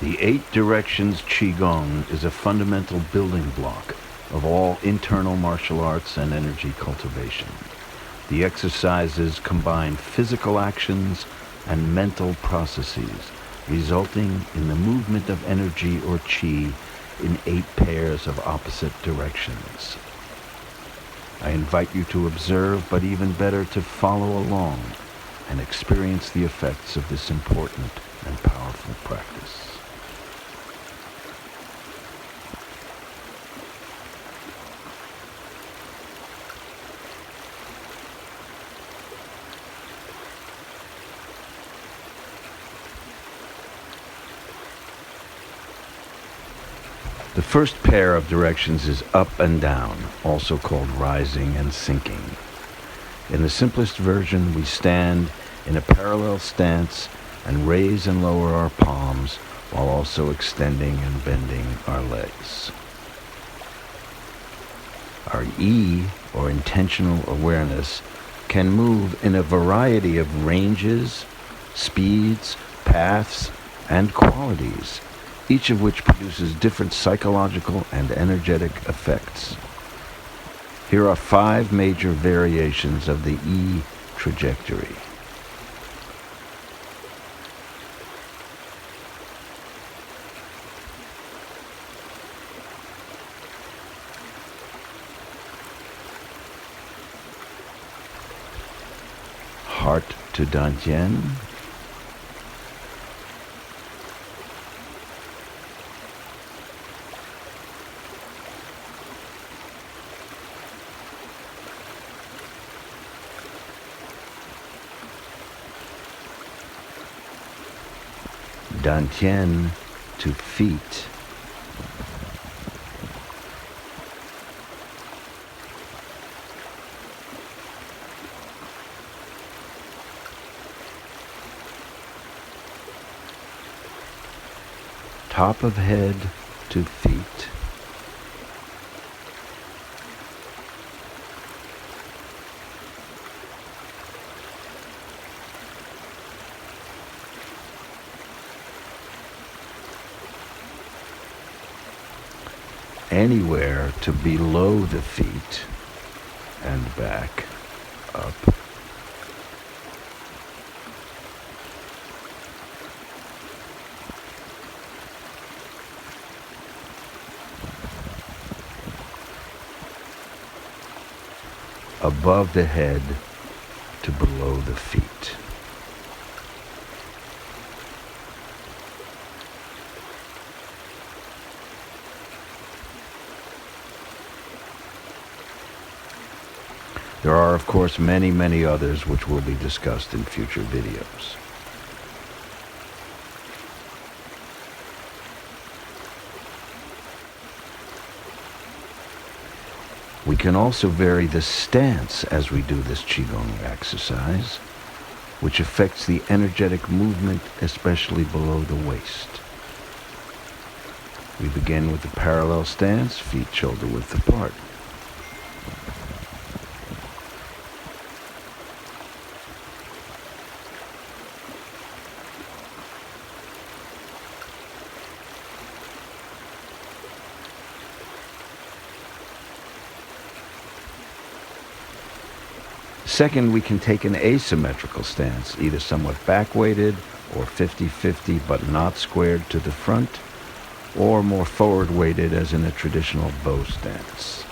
The 8 Directions QiGong is a fundamental building block of all internal martial arts and energy cultivation. The exercises combine physical actions and mental processes, resulting in the movement of energy or qi in 8 pairs of opposite directions. I invite you to observe, but even better, to follow along and experience the effects of this important and powerful practice. The first pair of directions is up and down, also called rising and sinking. In the simplest version, we stand in a parallel stance and raise and lower our palms while also extending and bending our legs. Our E, or intentional awareness, can move in a variety of ranges, speeds, paths, and qualities, each of which produces different psychological and energetic effects. Here are 5 major variations of the E trajectory. Heart to Dantian. Dantian to feet. Top of head to feet. Anywhere to below the feet and back up. Above the head to below the feet. There are, of course, many others which will be discussed in future videos. We can also vary the stance as we do this Qigong exercise, which affects the energetic movement, especially below the waist. We begin with the parallel stance, feet shoulder width apart. Second, we can take an asymmetrical stance, either somewhat back-weighted or 50-50 but not squared to the front, or more forward-weighted as in a traditional bow stance.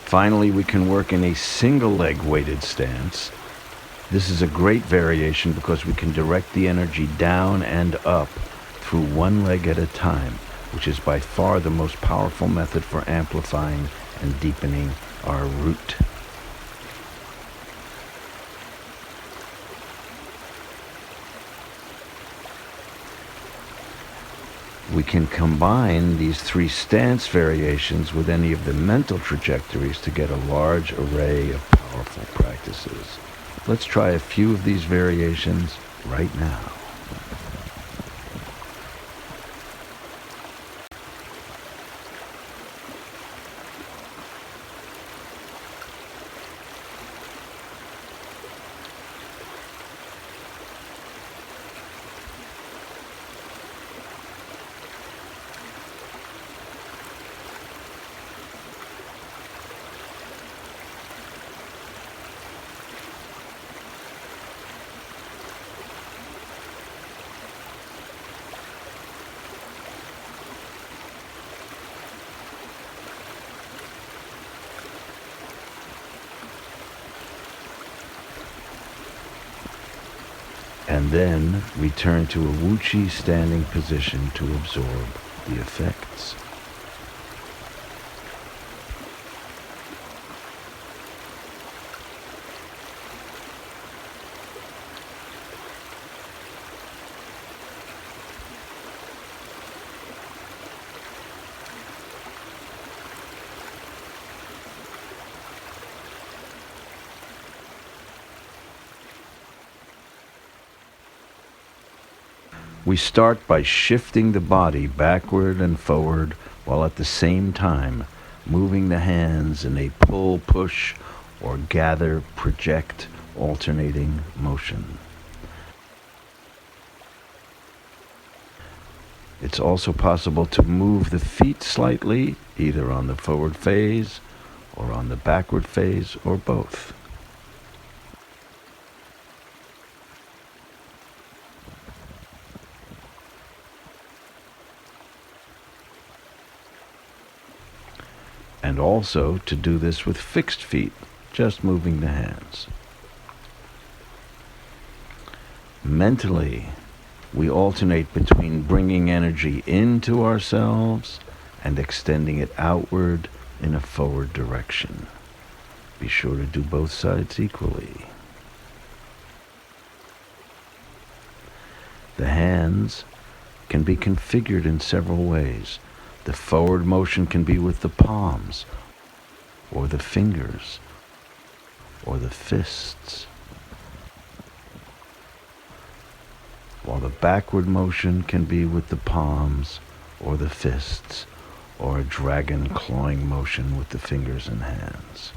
Finally, we can work in a single leg weighted stance. This is a great variation because we can direct the energy down and up through one leg at a time, which is by far the most powerful method for amplifying and deepening our root. We can combine these three stance variations with any of the mental trajectories to get a large array of powerful practices. Let's try a few of these variations right now. And then return to a Wu-Chi standing position to absorb the effects. We start by shifting the body backward and forward while at the same time moving the hands in a pull, push, or gather, project, alternating motion. It's also possible to move the feet slightly, either on the forward phase or on the backward phase, or both. And also to do this with fixed feet, just moving the hands. Mentally, we alternate between bringing energy into ourselves and extending it outward in a forward direction. Be sure to do both sides equally. The hands can be configured in several ways. The forward motion can be with the palms, or the fingers, or the fists, while the backward motion can be with the palms, or the fists, or a dragon clawing motion with the fingers and hands.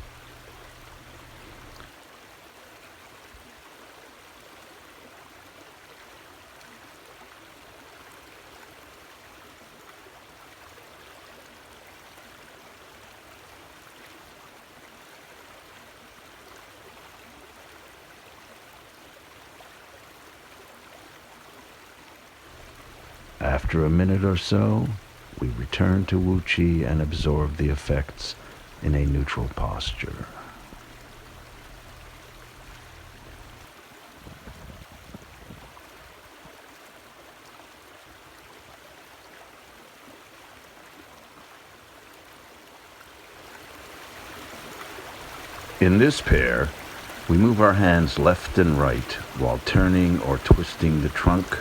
After a minute or so, we return to Wu Chi and absorb the effects in a neutral posture. In this pair, we move our hands left and right while turning or twisting the trunk,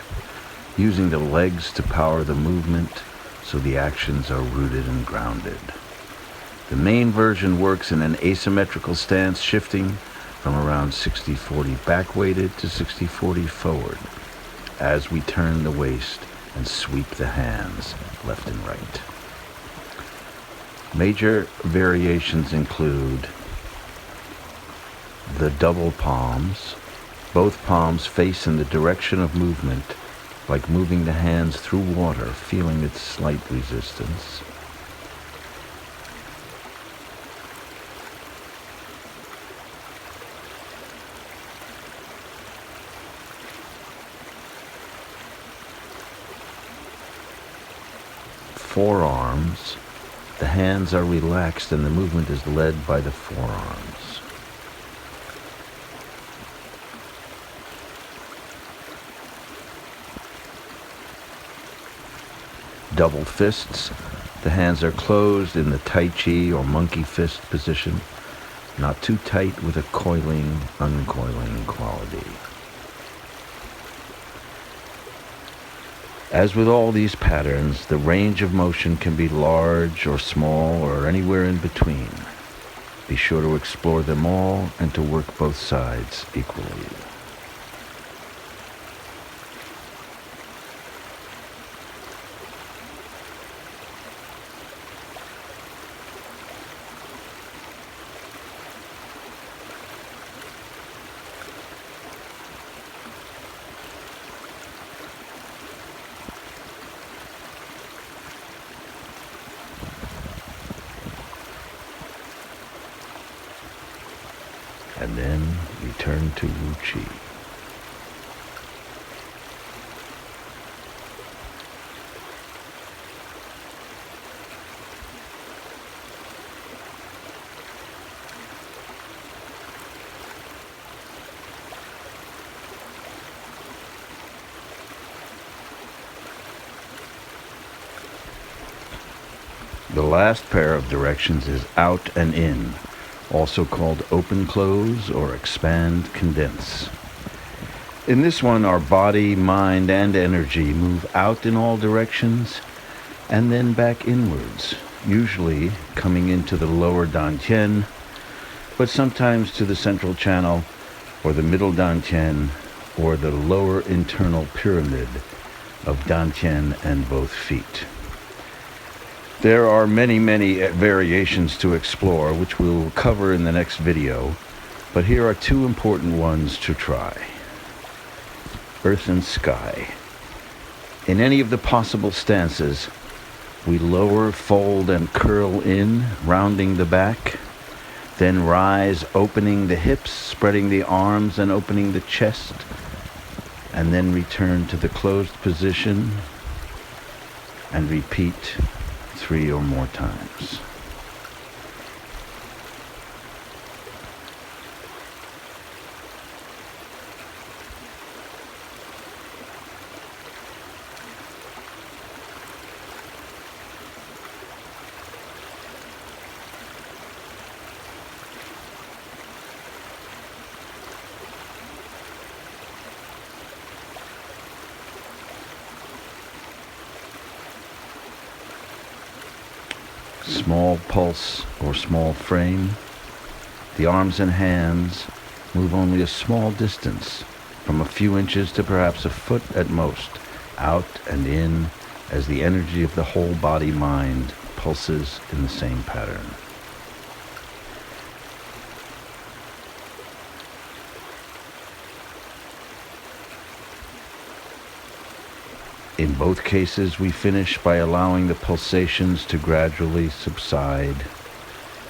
using the legs to power the movement so the actions are rooted and grounded. The main version works in an asymmetrical stance, shifting from around 60-40 back-weighted to 60-40 forward as we turn the waist and sweep the hands left and right. Major variations include the double palms. Both palms face in the direction of movement, like moving the hands through water, feeling its slight resistance. Forearms. The hands are relaxed and the movement is led by the forearms. Double fists. The hands are closed in the Tai Chi or monkey fist position, not too tight with a coiling, uncoiling quality. As with all these patterns, the range of motion can be large or small or anywhere in between. Be sure to explore them all and to work both sides equally. And then return to Wu Chi. The last pair of directions is out and in, also called open close or expand condense. In this one, our body, mind, and energy move out in all directions and then back inwards, usually coming into the lower dantian, but sometimes to the central channel or the middle dantian or the lower internal pyramid of dantian and both feet. There are many variations to explore, which we'll cover in the next video, but here are two important ones to try. Earth and sky. In any of the possible stances, we lower, fold, and curl in, rounding the back, then rise, opening the hips, spreading the arms, and opening the chest, and then return to the closed position, and repeat 3 or more times. Small pulse or small frame. The arms and hands move only a small distance, from a few inches to perhaps a foot at most, out and in as the energy of the whole body-mind pulses in the same pattern. In both cases, we finish by allowing the pulsations to gradually subside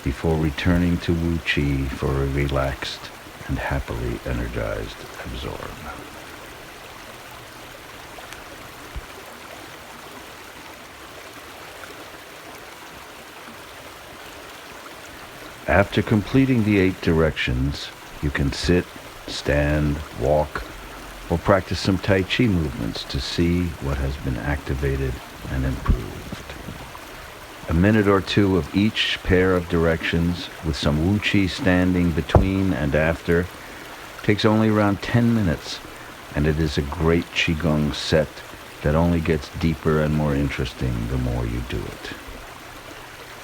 before returning to Wu Chi for a relaxed and happily energized absorb. After completing the 8 directions, you can sit, stand, walk, or practice some Tai Chi movements to see what has been activated and improved. A minute or two of each pair of directions with some Wu Chi standing between and after takes only around 10 minutes, and it is a great Qigong set that only gets deeper and more interesting the more you do it.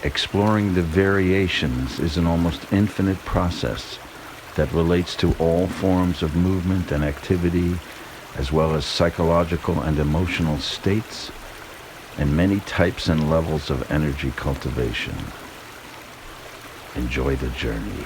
Exploring the variations is an almost infinite process that relates to all forms of movement and activity, as well as psychological and emotional states, and many types and levels of energy cultivation. Enjoy the journey.